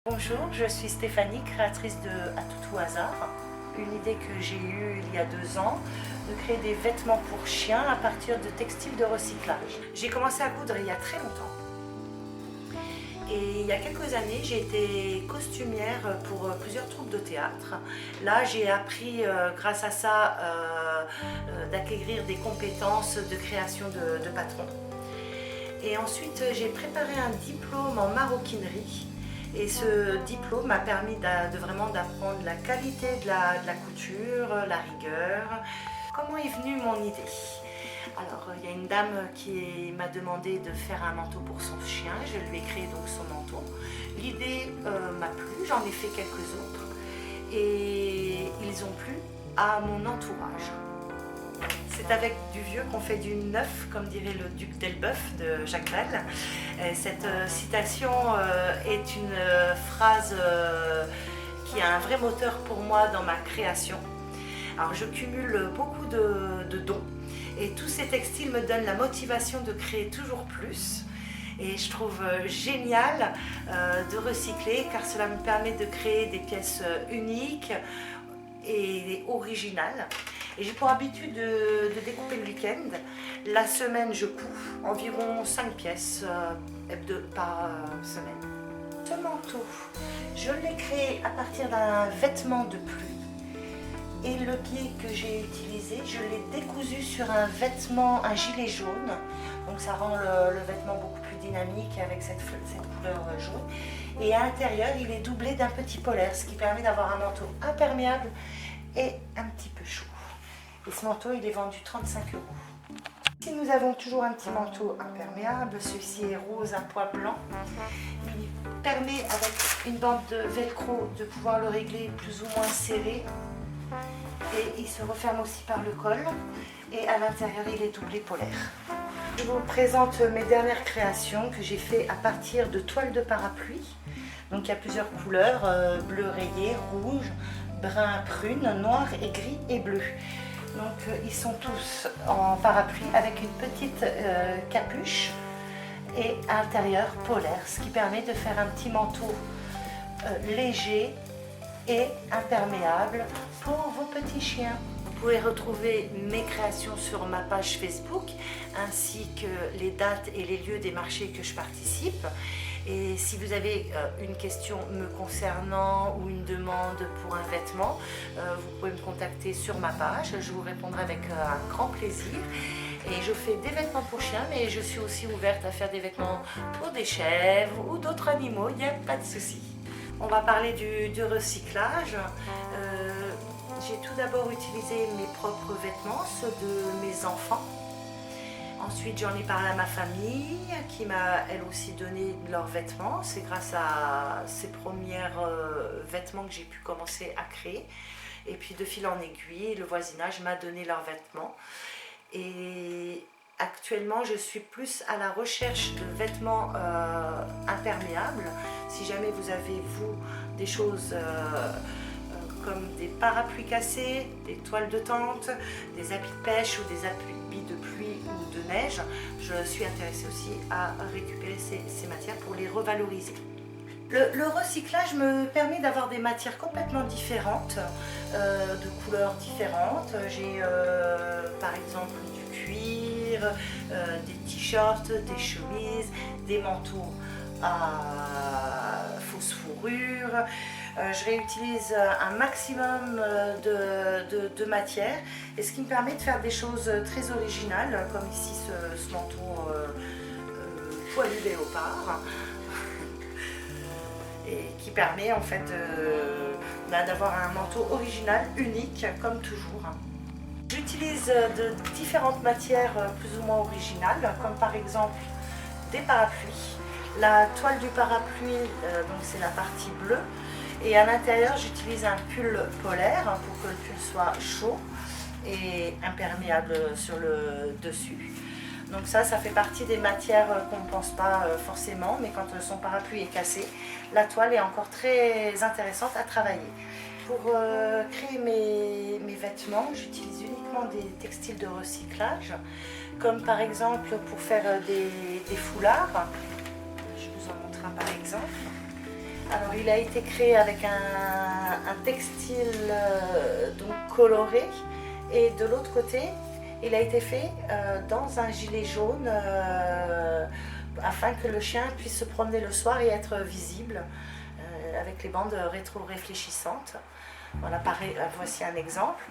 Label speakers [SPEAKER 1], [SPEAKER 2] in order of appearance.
[SPEAKER 1] Bonjour, je suis Stéphanie, créatrice de À tout hasard. Une idée que j'ai eue il y a 2 ans, de créer des vêtements pour chiens à partir de textiles de recyclage. J'ai commencé à coudre il y a très longtemps. Et il y a quelques années, j'ai été costumière pour plusieurs troupes de théâtre. Là, j'ai appris, grâce à ça, d'acquérir des compétences de création de patrons. Et ensuite, j'ai préparé un diplôme en maroquinerie. Et ce diplôme m'a permis vraiment d'apprendre la qualité de la couture, la rigueur. Comment est venue mon idée? Alors, il y a une dame qui m'a demandé de faire un manteau pour son chien. Je lui ai créé donc son manteau. L'idée m'a plu, j'en ai fait quelques autres. Et ils ont plu à mon entourage. C'est avec du vieux qu'on fait du neuf, comme dirait le duc d'Elbeuf de Jacques Brel. Cette citation est une phrase qui a un vrai moteur pour moi dans ma création. Alors je cumule beaucoup de dons et tous ces textiles me donnent la motivation de créer toujours plus. Et je trouve génial de recycler car cela me permet de créer des pièces uniques et originales. Et j'ai pour habitude de découper le week-end. La semaine, je couds environ 5 pièces par semaine. Ce manteau, je l'ai créé à partir d'un vêtement de pluie. Et le pied que j'ai utilisé, je l'ai décousu sur un vêtement, un gilet jaune. Donc ça rend le vêtement beaucoup plus dynamique avec cette couleur jaune. Et à l'intérieur, il est doublé d'un petit polaire, ce qui permet d'avoir un manteau imperméable et un petit peu chaud. Et ce manteau, il est vendu 35 €. Ici, nous avons toujours un petit manteau imperméable. Celui-ci est rose à pois blanc. Il permet, avec une bande de velcro, de pouvoir le régler plus ou moins serré. Et il se referme aussi par le col. Et à l'intérieur, il est doublé polaire. Je vous présente mes dernières créations que j'ai fait à partir de toiles de parapluie. Donc il y a plusieurs couleurs, bleu rayé, rouge, brun prune, noir et gris et bleu. Donc ils sont tous en parapluie avec une petite capuche et à l'intérieur polaire, ce qui permet de faire un petit manteau léger et imperméable pour vos petits chiens. Vous pouvez retrouver mes créations sur ma page Facebook ainsi que les dates et les lieux des marchés que je participe. Et si vous avez une question me concernant ou une demande pour un vêtement, vous pouvez me contacter sur ma page, je vous répondrai avec un grand plaisir. Et je fais des vêtements pour chiens, mais je suis aussi ouverte à faire des vêtements pour des chèvres ou d'autres animaux, il n'y a pas de souci. On va parler du recyclage. J'ai tout d'abord utilisé mes propres vêtements, ceux de mes enfants. Ensuite, j'en ai parlé à ma famille qui m'a elle aussi donné leurs vêtements. C'est grâce à ces premiers vêtements que j'ai pu commencer à créer. Et puis de fil en aiguille, le voisinage m'a donné leurs vêtements. Et actuellement, je suis plus à la recherche de vêtements imperméables. Si jamais vous avez, vous, des choses comme des parapluies cassés, des toiles de tente, des habits de pêche ou des habits de pluie ou de neige, je suis intéressée aussi à récupérer ces matières pour les revaloriser. Le recyclage me permet d'avoir des matières complètement différentes, de couleurs différentes. J'ai par exemple du cuir, des t-shirts, des chemises, des manteaux à fausse fourrure. Je réutilise un maximum de matière et ce qui me permet de faire des choses très originales comme ici ce manteau poilu léopard et qui permet en fait d'avoir un manteau original, unique comme toujours. J'utilise de différentes matières plus ou moins originales comme par exemple des parapluies. La toile du parapluie, donc c'est la partie bleue. Et à l'intérieur, j'utilise un pull polaire pour que le pull soit chaud et imperméable sur le dessus. Donc ça fait partie des matières qu'on ne pense pas forcément, mais quand son parapluie est cassé, la toile est encore très intéressante à travailler. Pour créer mes vêtements, j'utilise uniquement des textiles de recyclage, comme par exemple pour faire des foulards. Je vous en montre un par exemple. Alors il a été créé avec un textile donc coloré, et de l'autre côté il a été fait dans un gilet jaune afin que le chien puisse se promener le soir et être visible avec les bandes rétro-réfléchissantes. Voilà, pareil, voici un exemple.